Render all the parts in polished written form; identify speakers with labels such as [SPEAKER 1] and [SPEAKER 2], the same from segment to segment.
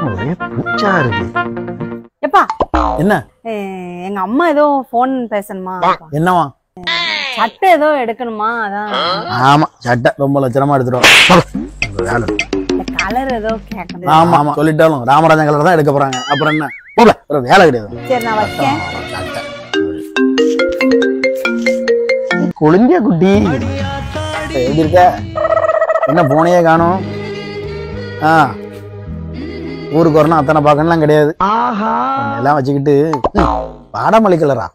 [SPEAKER 1] ஒரே பூச்சா இருக்கு.
[SPEAKER 2] எப்பா
[SPEAKER 1] என்ன?
[SPEAKER 2] எங்க அம்மா ஏதோ போன் பேசணுமா?
[SPEAKER 1] என்னவா?
[SPEAKER 2] சட்டை ஏதோ எடுக்கணுமா? அதான்.
[SPEAKER 1] ஆமா, சட்டை ரொம்ப லட்சணமா எடுத்துரும். வேலை
[SPEAKER 2] கலர் ஏதோ கேட்கணும்.
[SPEAKER 1] ஆமா ஆமா, சொல்லிட்டாலும் ராமராஜன் கலர் தான் எடுக்க போறாங்க. அப்புறம் என்ன? போல ஒரு வேலை கிடையாது.
[SPEAKER 2] சரி நான் வைக்கேன்.
[SPEAKER 1] குளிந்தியா குட்டி எப்படி இருக்க? என்ன போனையே காணும்? ஊருக்கு வரணும் அத்தனை பார்க்கணும்லாம் கிடையாது. எல்லாம் வச்சுக்கிட்டு வாடாமல்லி கலரா?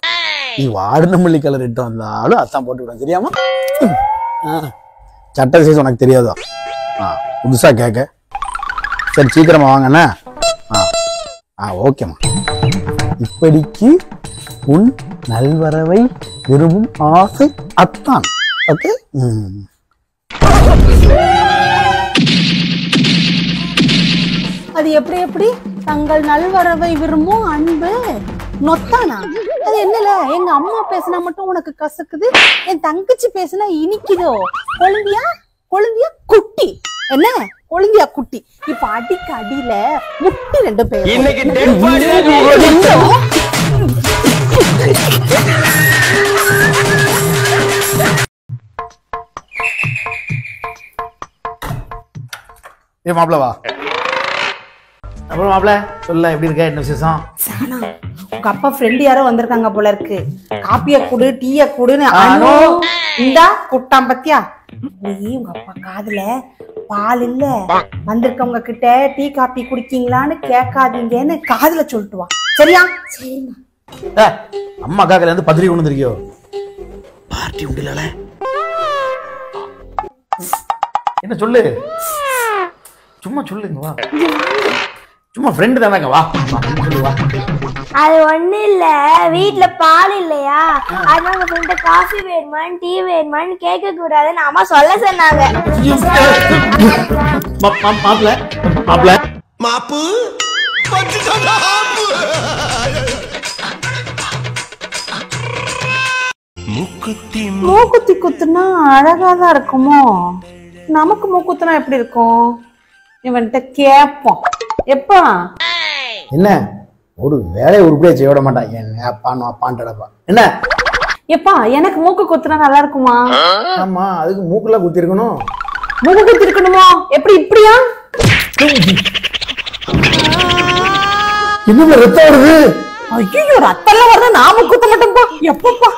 [SPEAKER 1] நீ வாடின மல்லி கலர் இட்டு வந்தாலும் அத்தான் போட்டு விடுவேன், தெரியாமா? சட்டை சைஸ் உனக்கு தெரியாதோ? புதுசா கேட்க. சரி சீக்கிரமா வாங்கண்ணா. ஓகேம்மா. இப்படிக்கு உன் நல்வரவை விரும்பும் ஆசை அத்தான். ஓகே.
[SPEAKER 2] அது எப்படி எப்படி தங்கள் நல்வரவை விரும்பும் அன்பு நொத்தானா? அது என்னல எங்க அம்மா பேசினா மட்டும் உனக்கு கசக்குது, என் தங்கச்சி பேசினா இனிக்குதோ? கொழுந்தியா கொழுந்தியா குட்டி என்ன? கொழுந்தியா குட்டி. இப்ப அடிக்க அடியில முட்டி 2 பேர்.
[SPEAKER 1] ஏ மாப்பிள வா. அப்புறம் மாப்பிள சொல்ல, எப்படி இருக்க? என்ன விசேஷம்?
[SPEAKER 2] சானா உங்க அப்பா ஃப்ரெண்ட் யாரோ வந்திருக்காங்க போல இருக்கு. காப்பிய குடு டீய குடுன்னு இந்தா குட்டாம் பத்தியா? நீ உங்க அப்பா காதுல பால் இல்ல, வந்திருக்கவங்க கிட்ட டீ காப்பி குடிக்கீங்களான்னு கேட்காதீங்கன்னு காதுல சொல்லிட்டு வா, சரியா? சரிண்ணா.
[SPEAKER 1] அம்மா காக்கல இருந்து பத்திரிக்கை கொண்டு வந்திருக்கியோ? பார்ட்டி உண்டு இல்ல? என்ன சொல்லு, சும்மா சொல்லுங்க. வா, சும்மா ஃப்ரெண்டு தானங்க. வா சொல்லு. வா.
[SPEAKER 3] அது ஒண்ணு இல்ல, வீட்டுல பால் இல்லையா, அதனால உங்க ஃப்ரெண்ட காஃபி வேணுமான்னு டீ வேணுமான்னு கேட்க கூடாதுன்னு அம்மா சொல்ல சொன்னாங்க.
[SPEAKER 1] மாப்பிள மாப்பிள
[SPEAKER 4] மாப்பு
[SPEAKER 2] மூக்குத்தி குத்துனா அழகாதான் இருக்குமோ? நமக்கு மூக்குத்துனா எப்படி இருக்கும்? இவன்கிட்ட கேப்போம். எப்பா
[SPEAKER 1] என்ன ஒரு வேலையை உருப்படியா செய்ய விட மாட்டான். என்ன அப்பான்னு அப்பான்டப்பா. என்ன
[SPEAKER 2] எப்பா எனக்கு மூக்கு குத்துனா நல்லா இருக்குமா?
[SPEAKER 1] ஆமா, அதுக்கு மூக்குல குத்தி இருக்கணும்.
[SPEAKER 2] மூக்கு குத்தி இருக்கணுமா? எப்படி இப்படியா?
[SPEAKER 1] என்ன ரத்தம் வருது?
[SPEAKER 2] ஐயோ ரத்தம்லாம் வருது, நான் குத்த மாட்டேன்ப்பா. எப்பப்பா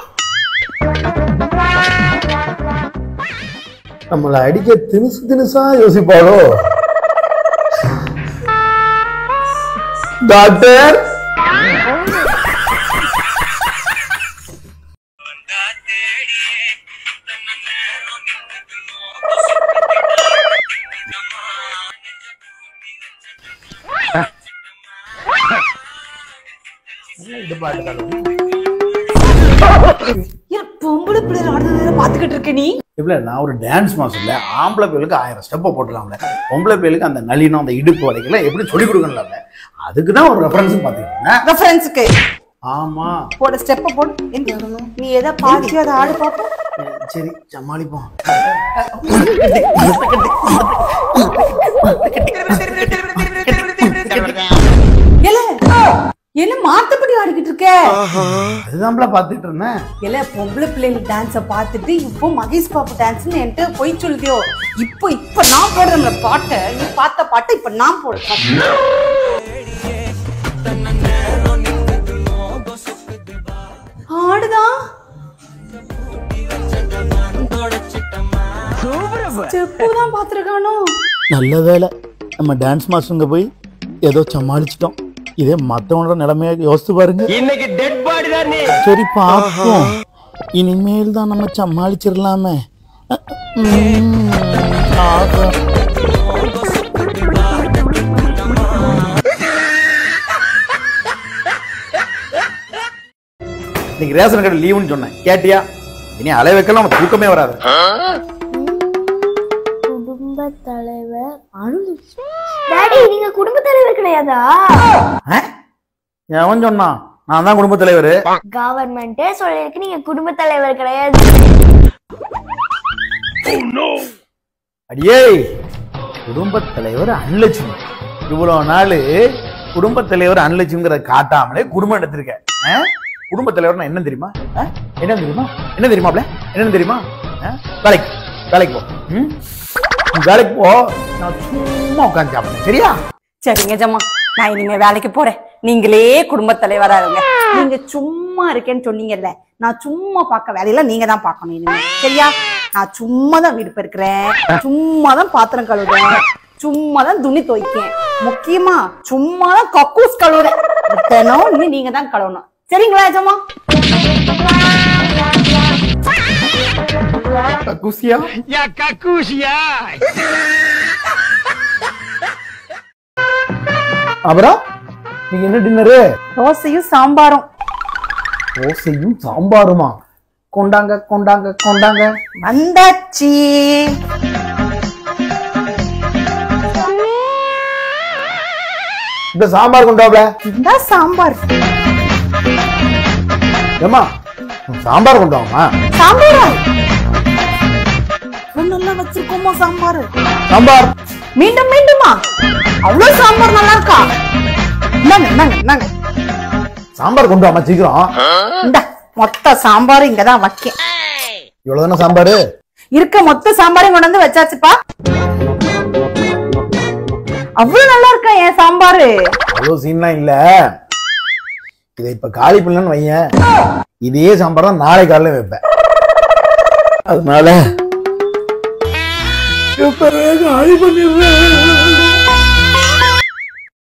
[SPEAKER 1] நம்மளை அடிக்க தினுசு தினுசா யோசிப்பாளோ? டாக்டர்
[SPEAKER 2] பொம்பளை பிள்ளைகள் ஆடுறத பாத்துக்கிட்டு இருக்க நீ?
[SPEAKER 1] இல்ல, நான் ஒரு டான்ஸ் மாஸ்டர்ல. ஆம்பளை பிள்ளைகளுக்கு 1000 ஸ்டெப்பை போட்டுலாம்ல, பொம்பளை பிள்ளைகளுக்கு அந்த நளினம் அந்த இடுப்பு வரைக்கும் எப்படி சொல்லி கொடுக்கணும்ல, அதுக்குதான் ஒரு ரெஃபரன்ஸ் பாத்துக்கிட்டேன்.
[SPEAKER 2] ரெஃபரன்ஸ்க்கு
[SPEAKER 1] ஆமா,
[SPEAKER 2] போட ஸ்டெப்பை போடு. நீ எதை பாத்து அதை ஆடு பாப்போம்.
[SPEAKER 1] சரி சமாளிப்போம்.
[SPEAKER 2] என்ன மாத்தப்படி ஆடிக்கிட்டு இருக்க?
[SPEAKER 1] அதுதான் பாத்துட்டு இருந்தேன்.
[SPEAKER 2] இல்ல பொம்பளை பிள்ளைகள் டான்ஸ பாத்துட்டு இப்போ மகேஷ் பாபு டான்ஸ்னு என்கிட்ட போய் சொல்லியோ? இப்ப நான் போடுறேன் பாட்டை, நீ பார்த்த பாட்டை இப்ப நான் போடுறேன். ஆடுதான் செப்புதான் பாத்துருக்கானோ?
[SPEAKER 1] நல்ல வேலை, நம்ம டான்ஸ் மாஸ்டருங்க போய் ஏதோ சமாளிச்சிட்டோம். இதே மத்தவனோட நிலைமையா யோசித்து பாருங்க. இன்னைக்கு டெட் பாடி தான். சரி பாப்போம், இனிமேல் தான் நம்ம சமாளிச்சிடலாமே. இன்னைக்கு ரேஷன் கடை லீவுன்னு சொன்னேன், கேட்டியா? இனி அலை வைக்கலாம், நம்ம தூக்கமே வராது.
[SPEAKER 3] குடும்ப தலைவர் டாடி, நீங்க குடும்ப தலைவர் கிடையாதா?
[SPEAKER 1] எவன் சொன்னா? நான் தான் குடும்ப தலைவர்.
[SPEAKER 3] கவர்மெண்டே சொல்லிருக்கு நீங்க குடும்ப தலைவர் கிடையாது.
[SPEAKER 1] அடியே, குடும்ப தலைவர் அன்லட்சுமி. இவ்வளவு நாள் குடும்ப தலைவர் அனலட்சுமிங்கிறத காட்டாமலே குடும்பம் எடுத்திருக்கேன். குடும்ப தலைவர்னா என்ன தெரியுமா? என்ன தெரியுமா? என்ன தெரியுமாப்ல? என்ன தெரியுமா? வேலைக்கு போ. வேலைக்கு போ. நான் சும்மா உட்காந்து சாப்பிடுறேன். சரியா?
[SPEAKER 2] சரிங்க ஜம்மா, நான் இனிமே வேலைக்கு போறேன். நீங்களே குடும்ப தலைவரா இருங்க. நீங்க சும்மா இருக்கேன்னு சொன்னீங்கல்ல, நான் சும்மா பார்க்க வேலையெல்லாம் நீங்க தான் பார்க்கணும் இனிமே. சரியா? நான் சும்மா தான் வீடு பெருக்கிறேன், சும்மா தான் பாத்திரம் கழுவுறேன், சும்மா தான் துணி துவைக்கேன், முக்கியமா சும்மா தான் கக்கூஸ் கழுவுறேன். தினம் இனிமே நீங்க தான் கழுவணும். சரிங்களா ஜம்மா?
[SPEAKER 1] கக்கூசியா? அப்புறம் நீங்க என்ன டின்னரு?
[SPEAKER 2] தோசையும் சாம்பாரும்.
[SPEAKER 1] தோசையும் சாம்பாருமா? கொண்டாங்க கொண்டாங்க கொண்டாங்க.
[SPEAKER 2] வந்தாச்சு.
[SPEAKER 1] இந்த சாம்பார் கொண்டாப்ல.
[SPEAKER 2] இந்த சாம்பார்.
[SPEAKER 1] ஏமா சாம்பார் கொண்டாமா?
[SPEAKER 2] சாம்பாரா? நல்லா வச்சிருக்கோமா சாம்பார்?
[SPEAKER 1] சாம்பார்
[SPEAKER 2] மீண்டும் மீண்டுமா? அவ்வளவு சாம்பார் நல்லா இருக்கா?
[SPEAKER 1] சாம்பார் கொண்டு வாமா சீக்கிரம்.
[SPEAKER 2] இந்த மொத்த சாம்பார் இங்கதான் வைக்க.
[SPEAKER 1] இவ்வளவுதான சாம்பாரு?
[SPEAKER 2] இருக்க மொத்த சாம்பாரையும் கொண்டு வந்து வச்சாச்சுப்பா. அவ்வளவு நல்லா இருக்கா என் சாம்பாரு?
[SPEAKER 1] அவ்வளவு சீன்லாம் இல்ல. இதை இப்ப காலி பண்ணலன்னு வையேன், இதே சாம்பார் தான் நாளை காலையில வைப்பேன். அதனால காலி பண்ணிடுறேன்.